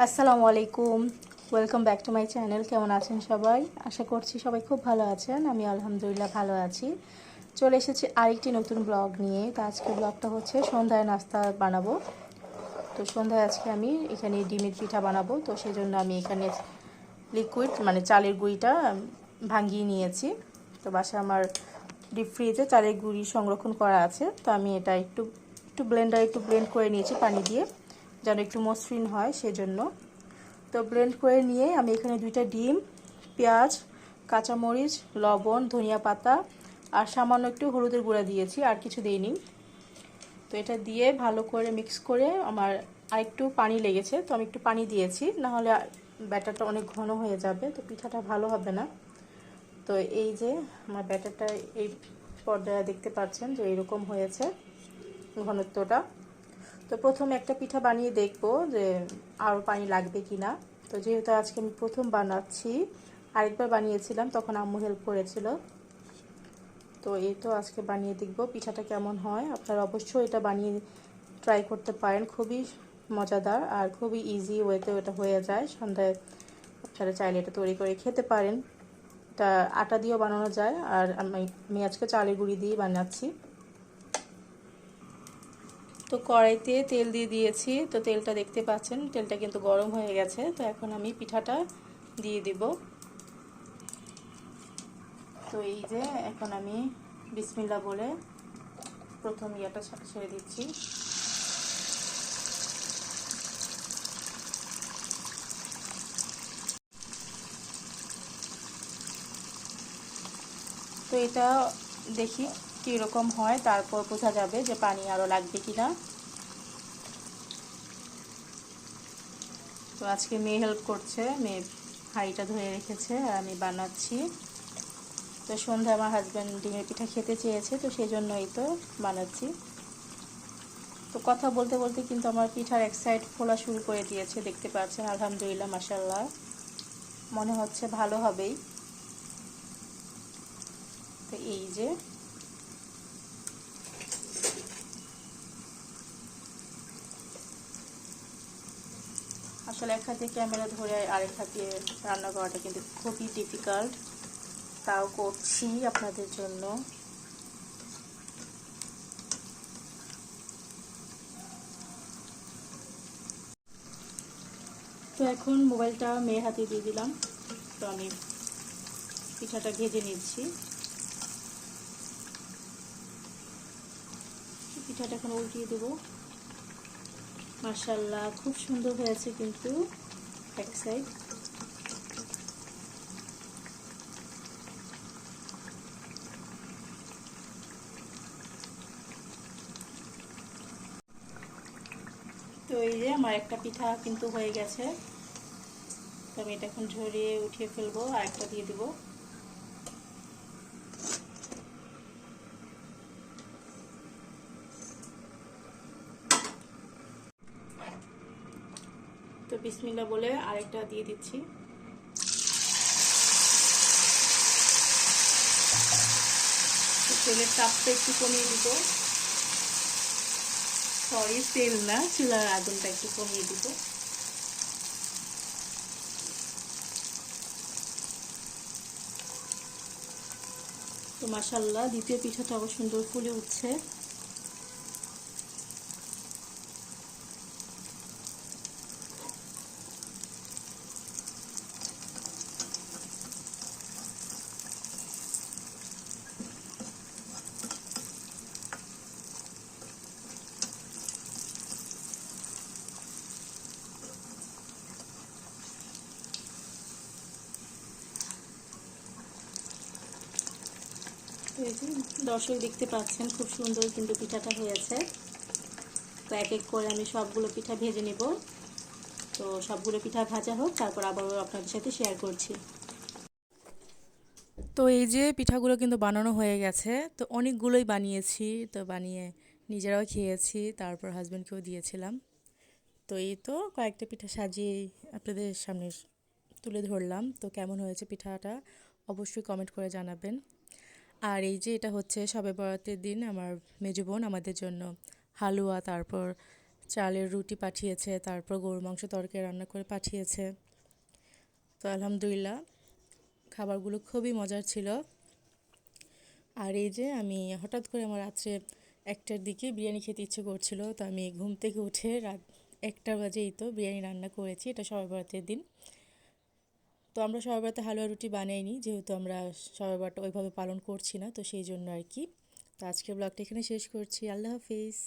আসসালামু আলাইকুম, welcome back to my channel. কেমন আছেন সবাই? আশা করছি সবাই খুব ভালো আছেন। আমি আলহামদুলিল্লাহ ভালো আছি। চলে এসেছি আরেকটি নতুন ব্লগ নিয়ে। তো আজকে ব্লগটা হচ্ছে সন্ধ্যায় নাস্তা বানাবো। তো সন্ধ্যায় আজকে আমি এখানে ডিমের পিঠা বানাবো। তো সেই জন্য আমি এখানে লিকুইড মানে চালের গুঁড়িটা ভাঙিয়ে নিয়েছি। তো বাসায় আমার ডিপ ফ্রিজে চালের গুঁড়ি সংরক্ষণ করা আছে। তো আমি এটা একটু ব্লেন্ডারে ব্লেন্ড করে নিয়েছি পানি দিয়ে, যেন একটু মসৃণ হয় সেজন্য। তো ব্লেন্ড করে নিয়ে আমি এখানে 2টা ডিম, পেঁয়াজ, কাঁচামরিচ, লবণ, ধনিয়া পাতা আর সামান্য একটু হলুদের গুঁড়া দিয়েছি, আর কিছু দিইনি। তো এটা দিয়ে ভালো করে মিক্স করে আমার আরেকটু পানি লেগেছে, তো আমি একটু পানি দিয়েছি, নাহলে ব্যাটারটা অনেক ঘন হয়ে যাবে, তো পিঠাটা ভালো হবে না। তো এই যে আমার ব্যাটারটা এই পর্যায়ে দেখতে পাচ্ছেন যে এরকম হয়েছে ঘনত্বটা। তো প্রথমে একটা পিঠা বানিয়ে দেখব যে আরও পানি লাগবে কি না। তো যেহেতু আজকে আমি প্রথম বানাচ্ছি, আরেকবার বানিয়েছিলাম তখন আম্মু হেল্প করেছিল। তো এই তো আজকে বানিয়ে দেখব পিঠাটা কেমন হয়। আপনারা অবশ্যই এটা বানিয়ে ট্রাই করতে পারেন, খুবই মজাদার আর খুবই ইজি ওয়েতে এটা হয়ে যায়। সন্ধ্যায় আপনারা চাইলে এটা তৈরি করে খেতে পারেন। এটা আটা দিয়েও বানানো যায়, আর আমি আজকে চালের গুঁড়ি দিয়ে বানাচ্ছি। তো কড়াইতে তেল দিয়ে দিয়েছি। তো তেলটা দেখতে পাচ্ছেন, তেলটা কিন্তু গরম হয়ে গেছে। তো এখন আমি পিঠাটা দিয়ে দিব। তো এই যে এখন আমি বিসমিল্লাহ বলে প্রথম ইয়েটা ছেড়ে দিচ্ছি। তো এটা দেখি কীরকম হয়, তারপর বোঝা যাবে যে পানি আরও লাগবে কিনা। তো আজকে মেয়ে হেল্প করছে, মেয়ে হাঁড়িটা ধরে রেখেছে আর আমি বানাচ্ছি। তো সন্ধ্যায় আমার হাজব্যান্ড ডিমের পিঠা খেতে চেয়েছে, তো সেই জন্যই তো বানাচ্ছি। তো কথা বলতে বলতে কিন্তু আমার পিঠার এক সাইড ফোলা শুরু করে দিয়েছে, দেখতে পাচ্ছেন। আলহামদুলিল্লাহ, মাশাআল্লাহ, মনে হচ্ছে ভালো হবেই। তো এই যে আসলে এক হাতে ক্যামেরা ধরে আরেক হাতে রান্না করাটা কিন্তু খুবই ডিফিকাল্ট, তাও করছি আপনাদের জন্য। তো এখন মোবাইলটা মেয়ের হাতে দিয়ে দিলাম। তো আমি পিঠাটা ভেজে নিচ্ছি। পিঠাটা এখন উল্টিয়ে দেবো। মাশাআল্লাহ, খুব সুন্দর হয়েছে কিন্তু এক সাইড। তো এই যে আমার একটা পিঠা কিন্তু হয়ে গেছে। তো আমি এটা এখন ঝরিয়ে উঠিয়ে ফেলবো, আর একটা দিয়ে দিব। তো বিসমিল্লাহ বলে আরেকটা দিয়ে দিচ্ছি। তেলের তাপটা একটু কমিয়ে দিব, সরি তেল না, চুলার আগুনটা একটু কমিয়ে দিব। তো মাশাআল্লাহ, দ্বিতীয় পিঠাটা আবার সুন্দর ফুলে উঠছে। এই যে দর্শক দেখতে পাচ্ছেন, খুব সুন্দর কিন্তু পিঠাটা হয়েছে। তো এক এক করে আমি সবগুলো পিঠা ভেজে নিব। তো সবগুলো পিঠা ভাজা হোক, তারপর আবারও আপনাদের সাথে শেয়ার করছি। তো এই যে পিঠাগুলো কিন্তু বানানো হয়ে গেছে। তো অনেকগুলোই বানিয়েছি, তো বানিয়ে নিজেরাও খেয়েছি, তারপর হাজব্যান্ডকেও দিয়েছিলাম। তো এই তো কয়েকটা পিঠা সাজিয়ে আপনাদের সামনে তুলে ধরলাম। তো কেমন হয়েছে পিঠাটা অবশ্যই কমেন্ট করে জানাবেন। আর এই যে এটা হচ্ছে শবে বরাতের দিন আমার মেজো বোন আমাদের জন্য হালুয়া, তারপর চালের রুটি পাঠিয়েছে, তারপর গরুর মাংস তরকারি রান্না করে পাঠিয়েছে। তো আলহামদুলিল্লাহ খাবারগুলো খুবই মজার ছিল। আর এই যে আমি হঠাৎ করে আমার রাত্রে 1টার দিকে বিরিয়ানি খেতে ইচ্ছে করছিল, তো আমি ঘুম থেকে উঠে রাত 1টা বাজেই তো বিরিয়ানি রান্না করেছি। এটা শবে বরাতের দিন। তো আমরা শবে বরাতে হালুয়া রুটি বানাইনি, যেহেতু আমরা শবে বরাতটা ওইভাবে পালন করছি না, তো সেই জন্য আর কি। তো আজকের ব্লগটা এখানে শেষ করছি। আল্লাহ হাফিজ।